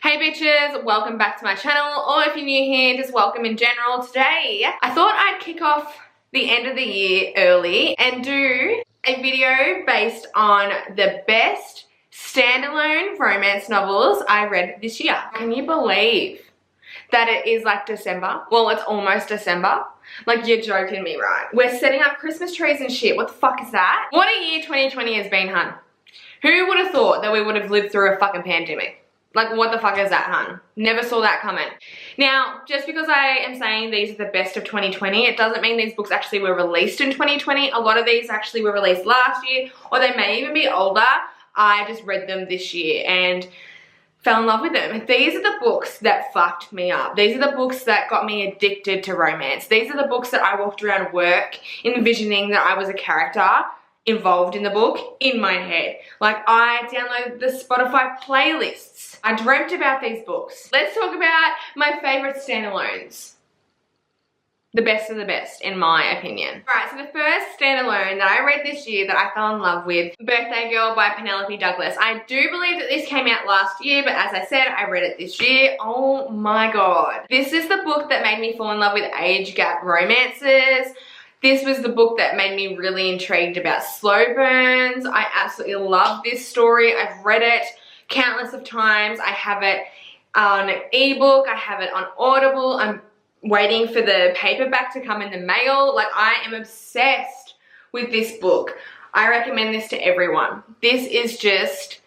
Hey bitches, welcome back to my channel, or if you're new here, just welcome in general. Today, I thought I'd kick off the end of the year early and do a video based on the best standalone romance novels I read this year. Can you believe that it is like December? Well, it's almost December. Like, you're joking me, right? We're setting up Christmas trees and shit. What the fuck is that? What a year 2020 has been, hun. Who would have thought that we would have lived through a fucking pandemic? Like, what the fuck is that, hun? Never saw that coming. Now, just because I am saying these are the best of 2020, it doesn't mean these books actually were released in 2020. A lot of these actually were released last year, or they may even be older. I just read them this year and fell in love with them. These are the books that fucked me up. These are the books that got me addicted to romance. These are the books that I walked around work envisioning that I was a character involved in the book in my head. Like, I downloaded the Spotify playlists. I dreamt about these books. Let's talk about my favorite standalones. The best of the best, in my opinion. Alright, so the first standalone that I read this year that I fell in love with, Birthday Girl by Penelope Douglas. I do believe that this came out last year, but as I said, I read it this year. Oh my god. This is the book that made me fall in love with age gap romances. This was the book that made me really intrigued about slow burns. I absolutely love this story. I've read it countless of times. I have it on ebook. I have it on Audible. I'm waiting for the paperback to come in the mail. Like, I am obsessed with this book. I recommend this to everyone. This is just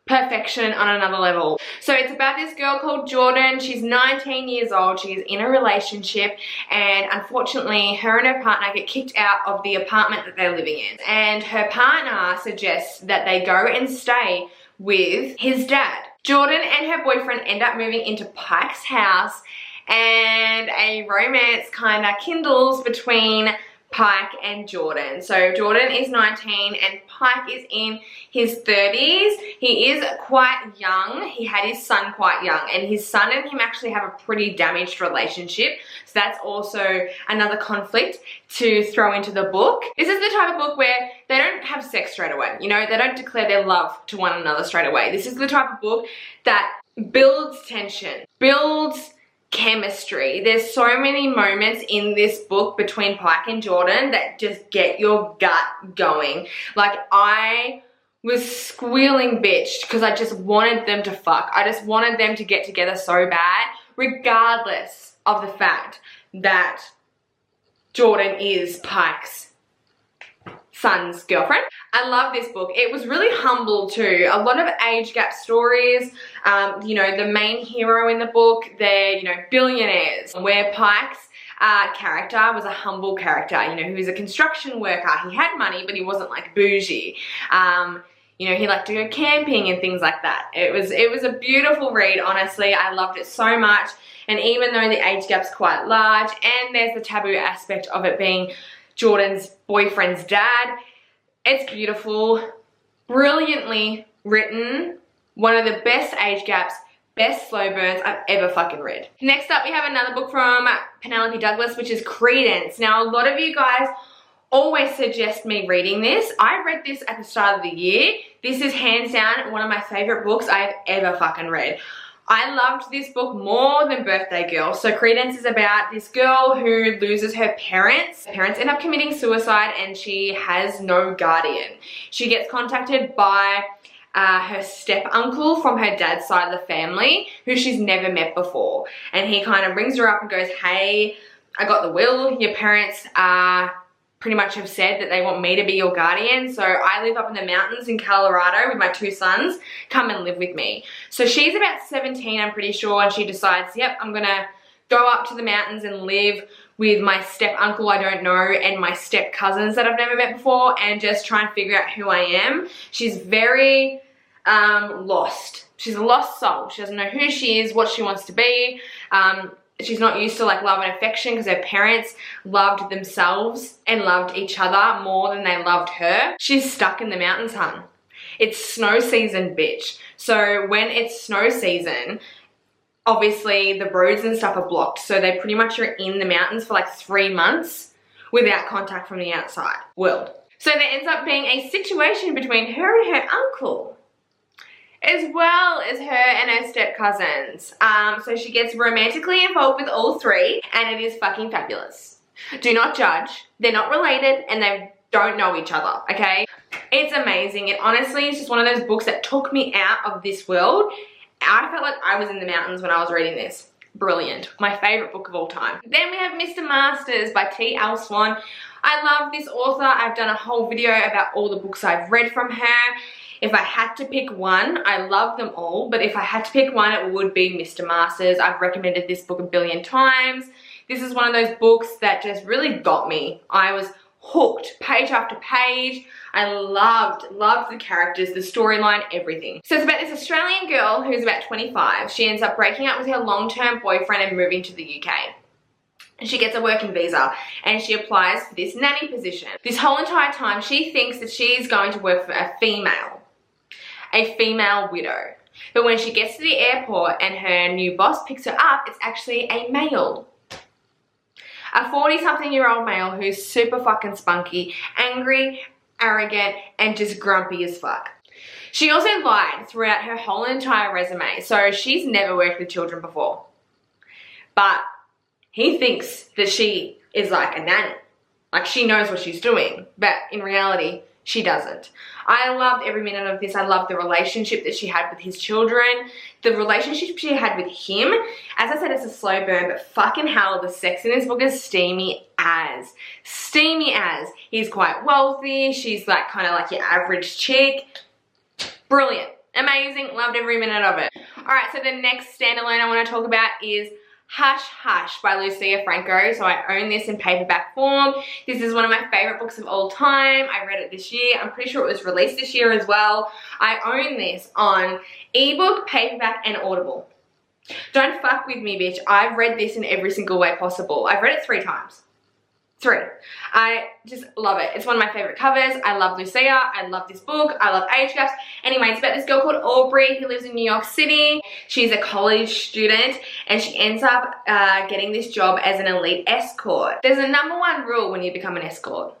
perfection on another level. So it's about this girl called Jordan. She's 19 years old. She's in a relationship, and unfortunately her and her partner get kicked out of the apartment that they're living in. And her partner suggests that they go and stay with his dad. Jordan and her boyfriend end up moving into Pike's house, and a romance kind of kindles between Pike and Jordan. So Jordan is 19 and Pike is in his 30s. He is quite young. He had his son quite young, and his son and him actually have a pretty damaged relationship. So that's also another conflict to throw into the book. This is the type of book where they don't have sex straight away. You know, they don't declare their love to one another straight away. This is the type of book that builds tension, builds chemistry. There's so many moments in this book between Pike and Jordan that just get your gut going. Like, I was squealing bitch because I just wanted them to fuck. I just wanted them to get together so bad, regardless of the fact that Jordan is Pike's son's girlfriend. I love this book. It was really humble too. A lot of age gap stories. You know, the main hero in the book, they're, you know, billionaires, where Pike's character was a humble character. You know, he was a construction worker. He had money, but he wasn't like bougie. You know, he liked to go camping and things like that. It was a beautiful read, honestly. I loved it so much. And even though the age gap's quite large, and there's the taboo aspect of it being Jordan's boyfriend's dad, it's beautiful, brilliantly written, one of the best age gaps, best slow burns I've ever fucking read. Next up, we have another book from Penelope Douglas, which is Credence. Now, a lot of you guys always suggest me reading this. I read this at the start of the year. This is hands down one of my favorite books I've ever fucking read. I loved this book more than Birthday Girl. So Credence is about this girl who loses her parents. Her parents end up committing suicide and she has no guardian. She gets contacted by her step-uncle from her dad's side of the family, who she's never met before. And he kind of rings her up and goes, hey, I got the will. Your parents pretty much have said that they want me to be your guardian. So I live up in the mountains in Colorado with my two sons. Come and live with me. So she's about 17, I'm pretty sure, and she decides, yep, I'm gonna go up to the mountains and live with my step-uncle I don't know and my step-cousins that I've never met before, and just try and figure out who I am. She's very lost. She's a lost soul. She doesn't know who she is, what she wants to be. She's not used to like love and affection because her parents loved themselves and loved each other more than they loved her. She's stuck in the mountains, hun. It's snow season, bitch. So when it's snow season, obviously the roads and stuff are blocked. So they pretty much are in the mountains for like 3 months without contact from the outside world. So there ends up being a situation between her and her uncle. as well as her and her step cousins. So she gets romantically involved with all three, and it is fucking fabulous. Do not judge. They're not related and they don't know each other, okay? It's amazing. It honestly is just one of those books that took me out of this world. I felt like I was in the mountains when I was reading this. Brilliant. My favorite book of all time. Then we have Mr. Masters by T.L Swan. I love this author. I've done a whole video about all the books I've read from her. If I had to pick one, I love them all, but if I had to pick one, it would be Mr. Masters. I've recommended this book a billion times. This is one of those books that just really got me. I was hooked, page after page. I loved the characters, the storyline, everything. So it's about this Australian girl who's about 25. She ends up breaking up with her long-term boyfriend and moving to the UK. She gets a working visa and she applies for this nanny position. This whole entire time she thinks that she's going to work for a female widow. But when she gets to the airport and her new boss picks her up, it's actually a male. A 40-something-year-old male who's super fucking spunky, angry, arrogant, and just grumpy as fuck. She also lied throughout her whole entire resume, so she's never worked with children before. But he thinks that she is like a nanny. Like she knows what she's doing, but in reality, she doesn't. I loved every minute of this. I loved the relationship that she had with his children. The relationship she had with him. As I said, it's a slow burn, but fucking hell, the sex in this book is steamy as. Steamy as. He's quite wealthy. She's like kind of like your average chick. Brilliant. Amazing. Loved every minute of it. Alright, so the next standalone I want to talk about is Hush Hush by Lucia Franco. So I own this in paperback form. This is one of my favorite books of all time. I read it this year. I'm pretty sure it was released this year as well. I own this on ebook, paperback, and Audible. Don't fuck with me, bitch. I've read this in every single way possible. I've read it 3 times. 3. I just love it. It's one of my favorite covers. I love Lucia. I love this book. I love age gaps. Anyway, it's about this girl called Aubrey who lives in New York City. She's a college student and she ends up getting this job as an elite escort. There's a #1 rule when you become an escort.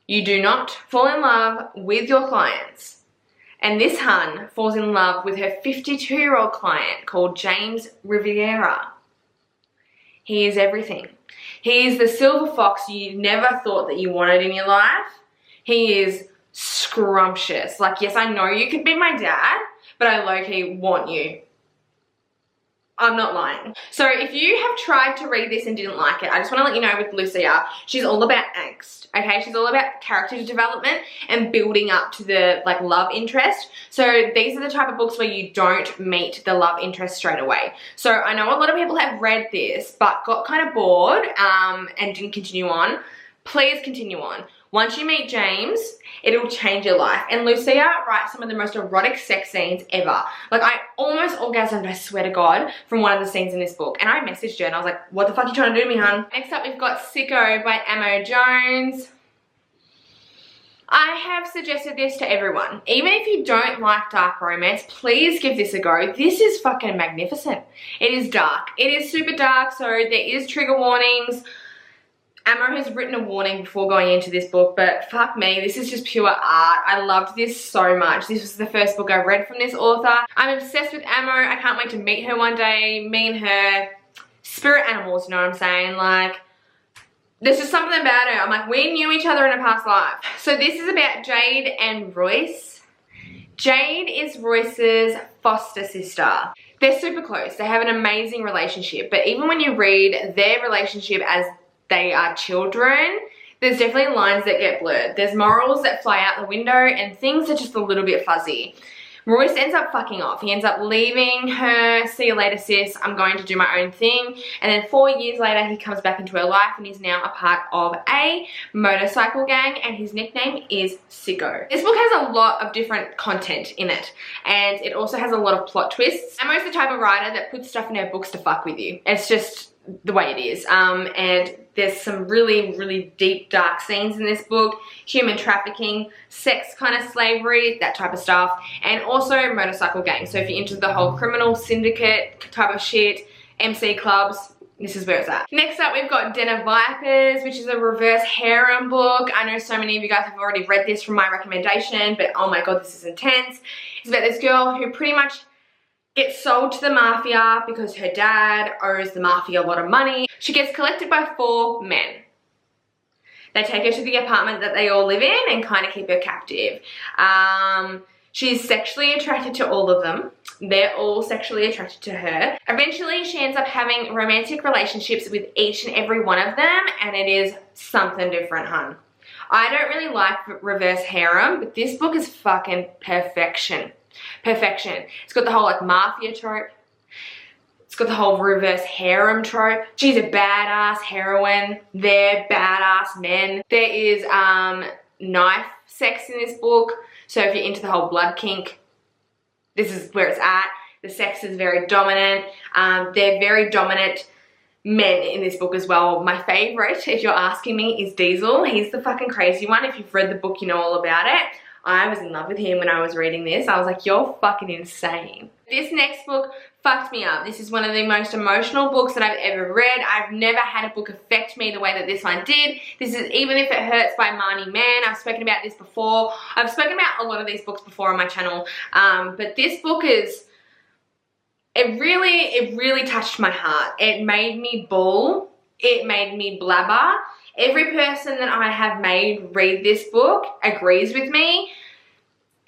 You do not fall in love with your clients. And this hun falls in love with her 52-year-old client called James Riviera. He is everything. He is the silver fox you never thought that you wanted in your life. He is scrumptious. Like, yes, I know you could be my dad, but I low-key want you. I'm not lying. So if you have tried to read this and didn't like it, I just want to let you know with Lucia, she's all about angst, okay? She's all about character development and building up to the like love interest. So these are the type of books where you don't meet the love interest straight away. So I know a lot of people have read this but got kind of bored and didn't continue on. Please continue on. Once you meet James, it'll change your life. And Lucia writes some of the most erotic sex scenes ever. Like, I almost orgasmed, I swear to God, from one of the scenes in this book. And I messaged her and I was like, what the fuck are you trying to do to me, hun? Next up, we've got Sicko by Amo Jones. I have suggested this to everyone. Even if you don't like dark romance, please give this a go. This is fucking magnificent. It is dark. It is super dark, so there is trigger warnings. Amo has written a warning before going into this book, but fuck me, this is just pure art. I loved this so much. This was the first book I read from this author. I'm obsessed with Amo. I can't wait to meet her one day. Me and her, spirit animals, you know what I'm saying? Like, there's just something about her. I'm like, we knew each other in a past life. So this is about Jade and Royce. Jade is Royce's foster sister. They're super close. They have an amazing relationship, but even when you read their relationship as they are children, there's definitely lines that get blurred. There's morals that fly out the window and things are just a little bit fuzzy. Royce ends up fucking off. He ends up leaving her. See you later, sis. I'm going to do my own thing. And then 4 years later, he comes back into her life and he's now a part of a motorcycle gang and his nickname is Sicko. This book has a lot of different content in it and it also has a lot of plot twists. Amo's the type of writer that puts stuff in her books to fuck with you. It's just the way it is. And there's some really deep, dark scenes in this book. Human trafficking, sex kind of slavery, that type of stuff. And also motorcycle gangs. So if you're into the whole criminal syndicate type of shit, MC clubs, this is where it's at. Next up, we've got Den of Vipers, which is a reverse harem book. I know so many of you guys have already read this from my recommendation, but oh my god, this is intense. It's about this girl who pretty much gets sold to the mafia because her dad owes the mafia a lot of money. She gets collected by 4 men. They take her to the apartment that they all live in and kind of keep her captive. She's sexually attracted to all of them. They're all sexually attracted to her. Eventually, she ends up having romantic relationships with each and every one of them, and it is something different, hun. I don't really like reverse harem, but this book is fucking perfection. Perfection. It's got the whole like mafia trope. It's got the whole reverse harem trope. She's a badass heroine. They're badass men. There is knife sex in this book. So if you're into the whole blood kink, this is where it's at. The sex is very dominant. They're very dominant men in this book as well. My favorite, if you're asking me, is Diesel. He's the fucking crazy one. If you've read the book, you know all about it. I was in love with him when I was reading this. I was like, you're fucking insane. This next book fucked me up. This is one of the most emotional books that I've ever read. I've never had a book affect me the way that this one did. This is Even If It Hurts by Marni, Mann. I've spoken about this before. I've spoken about a lot of these books before on my channel. But this book is, it really touched my heart. It made me bawl. It made me blabber. Every person that I have made read this book agrees with me.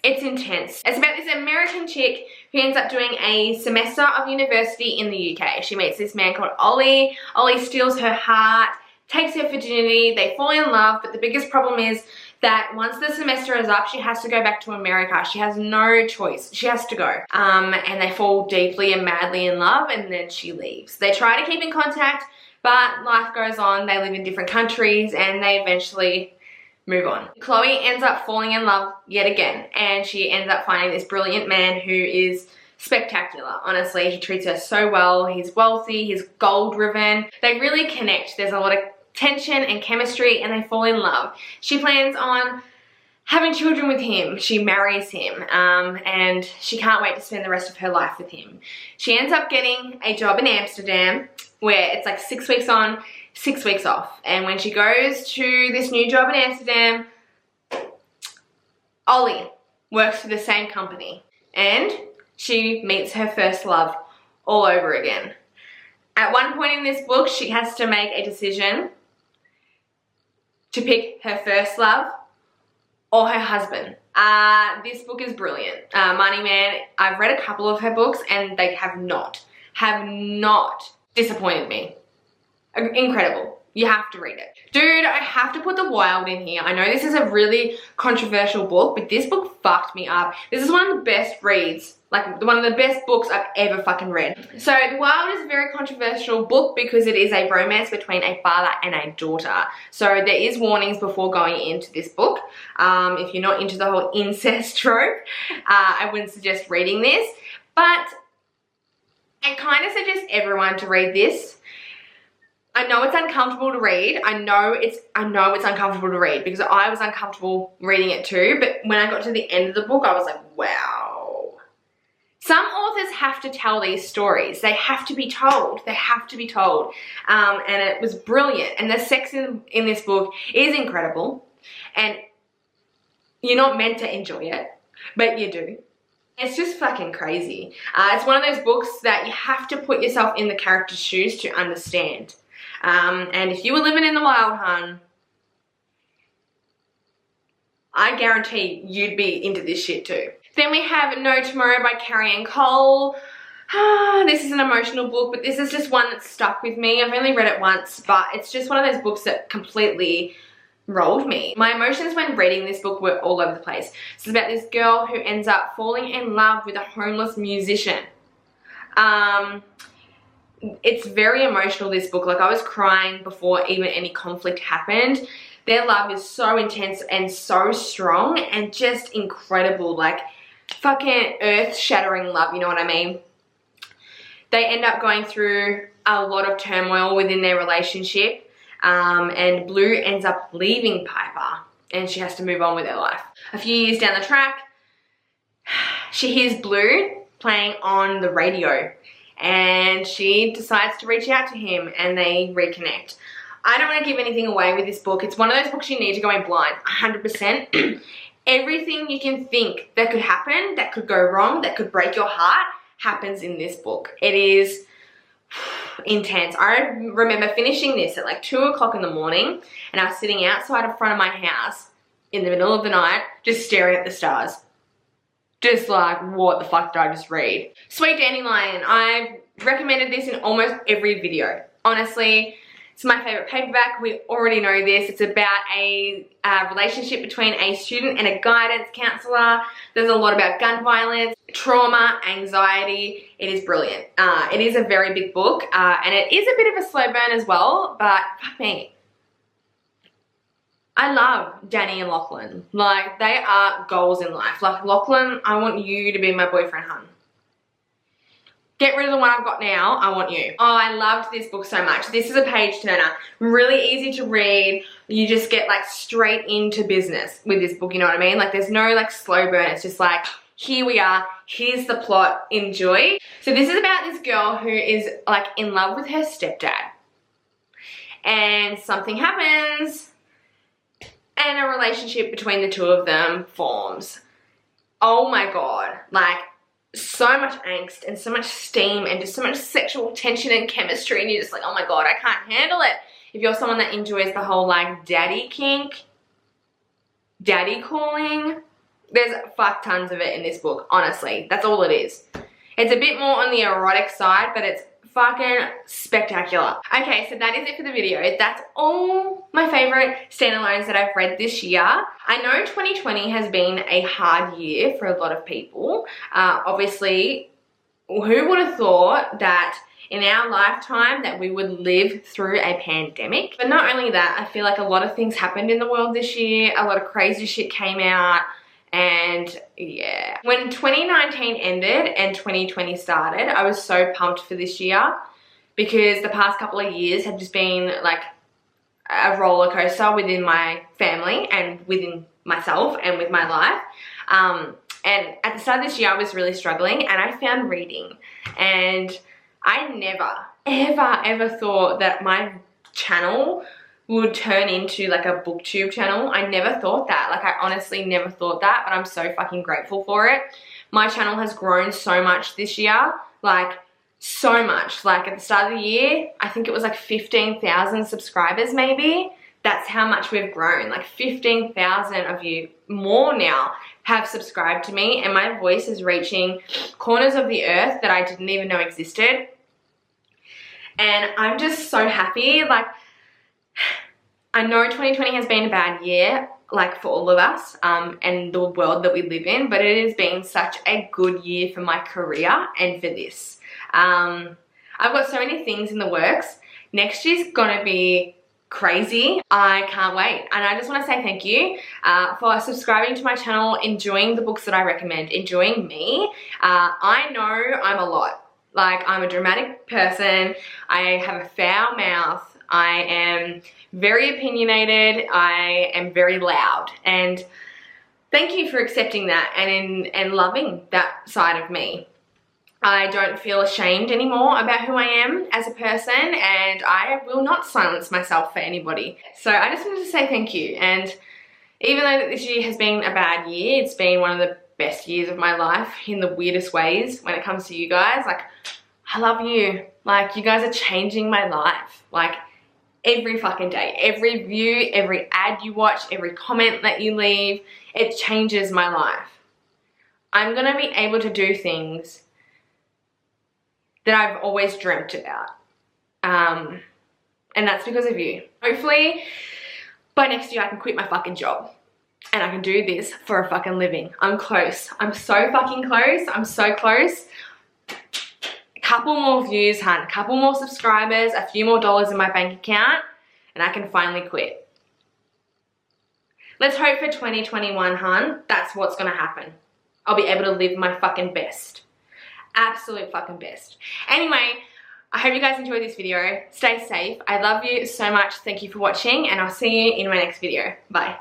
It's intense. It's about this American chick who ends up doing a semester of university in the UK. She meets this man called Ollie. Ollie steals her heart, takes her virginity, they fall in love, but the biggest problem is that once the semester is up, she has to go back to America. She has no choice. She has to go. And they fall deeply and madly in love, and then she leaves. They try to keep in contact, but life goes on. They live in different countries, and they eventually move on. Chloe ends up falling in love yet again, and she ends up finding this brilliant man who is spectacular. Honestly, he treats her so well. He's wealthy, he's goal-driven. They really connect. There's a lot of tension and chemistry, and they fall in love. She plans on having children with him. She marries him, and she can't wait to spend the rest of her life with him. She ends up getting a job in Amsterdam where it's like 6 weeks on, 6 weeks off. And when she goes to this new job in Amsterdam, Ollie works for the same company, and she meets her first love all over again. At one point in this book, she has to make a decision to pick her first love or her husband. This book is brilliant. Marni Mann, I've read a couple of her books, and they have not disappointed me. Incredible. You have to read it. Dude, I have to put The Wild in here. I know this is a really controversial book, but this book fucked me up. This is one of the best reads, like one of the best books I've ever fucking read. So The Wild is a very controversial book because it is a romance between a father and a daughter. So there is warnings before going into this book. If you're not into the whole incest trope, I wouldn't suggest reading this, but I kind of suggest everyone to read this. I know it's uncomfortable to read. I know it's uncomfortable to read because I was uncomfortable reading it too. But when I got to the end of the book, I was like, wow. Some authors have to tell these stories. They have to be told. They have to be told. And it was brilliant. And the sex in this book is incredible. And you're not meant to enjoy it, but you do. It's just fucking crazy. It's one of those books that you have to put yourself in the character's shoes to understand. And if you were living in the wild, hun, I guarantee you'd be into this shit too. Then we have No Tomorrow by Carian. This is an emotional book, but this is just one that stuck with me. I've only read it once, but it's just one of those books that completely rolled me. My emotions when reading this book were all over the place. It's about this girl who ends up falling in love with a homeless musician. It's very emotional, this book. Like, I was crying before even any conflict happened. Their love is so intense and so strong and just incredible. Like, fucking earth-shattering love, you know what I mean? They end up going through a lot of turmoil within their relationship. And Blue ends up leaving Piper and she has to move on with her life. A few years down the track, she hears Blue playing on the radio, and she decides to reach out to him and they reconnect. I don't want to give anything away with this book. It's one of those books you need to go in blind, 100%. Everything you can think that could happen, that could go wrong, that could break your heart, happens in this book. It is intense. I remember finishing this at like 2 o'clock in the morning, and I was sitting outside in front of my house in the middle of the night, just staring at the stars. Just like, what the fuck did I just read? Sweet Dandelion. I've recommended this in almost every video. Honestly, it's my favorite paperback. We already know this. It's about a relationship between a student and a guidance counselor. There's a lot about gun violence, trauma, anxiety. It is brilliant. It is a very big book, and it is a bit of a slow burn as well, but fuck me. I love Danny and Lachlan. Like, they are goals in life. Like, Lachlan, I want you to be my boyfriend, hun. Get rid of the one I've got now. I want you. Oh, I loved this book so much. This is a page turner. Really easy to read. You just get like straight into business with this book, you know what I mean? Like, there's no like slow burn. It's just like, here we are. Here's the plot. Enjoy. So this is about this girl who is like in love with her stepdad. And something happens and a relationship between the two of them forms. Oh my God. Like, so much angst and so much steam and just so much sexual tension and chemistry, and you're just like, oh my God, I can't handle it. If you're someone that enjoys the whole like daddy kink, daddy calling, there's fuck tons of it in this book, honestly. That's all it is. It's a bit more on the erotic side, but it's fucking spectacular. Okay, so that is it for the video. That's all my favorite standalones that I've read this year. I know 2020 has been a hard year for a lot of people. Obviously, who would have thought that in our lifetime that we would live through a pandemic? But not only that, I feel like a lot of things happened in the world this year. A lot of crazy shit came out. And yeah, when 2019 ended and 2020 started, I was so pumped for this year because the past couple of years had just been like a roller coaster within my family and within myself and with my life. And at the start of this year, I was really struggling, and I found reading, and I never, ever thought that my channel would turn into like a booktube channel. I never thought that. Like, I honestly never thought that, but I'm so fucking grateful for it. My channel has grown so much this year, like so much. Like, at the start of the year, I think it was like 15,000 subscribers maybe. That's how much we've grown. Like 15,000 of you more now have subscribed to me, and my voice is reaching corners of the earth that I didn't even know existed. And I'm just so happy. Like, I know 2020 has been a bad year, like for all of us, and the world that we live in, but it has been such a good year for my career and for this. I've got so many things in the works. Next year's gonna be crazy. I can't wait. And I just want to say thank you for subscribing to my channel, enjoying the books that I recommend, enjoying me. I know I'm a lot. Like, I'm a dramatic person. I have a foul mouth. I am very opinionated. I am very loud. And thank you for accepting that and loving that side of me. I don't feel ashamed anymore about who I am as a person, and I will not silence myself for anybody. So I just wanted to say thank you. And even though this year has been a bad year, it's been one of the best years of my life in the weirdest ways when it comes to you guys. Like, I love you. Like, you guys are changing my life. Like, every fucking day, every view, every ad you watch, every comment that you leave, it changes my life. I'm gonna be able to do things that I've always dreamt about. And that's because of you. Hopefully, by next year I can quit my fucking job and I can do this for a fucking living. I'm close. I'm so fucking close. I'm so close. A couple more views, hun. A couple more subscribers, a few more dollars in my bank account, and I can finally quit. Let's hope for 2021, hun. That's what's gonna happen. I'll be able to live my fucking best. Absolute fucking best. Anyway, I hope you guys enjoyed this video. Stay safe. I love you so much. Thank you for watching, and I'll see you in my next video. Bye.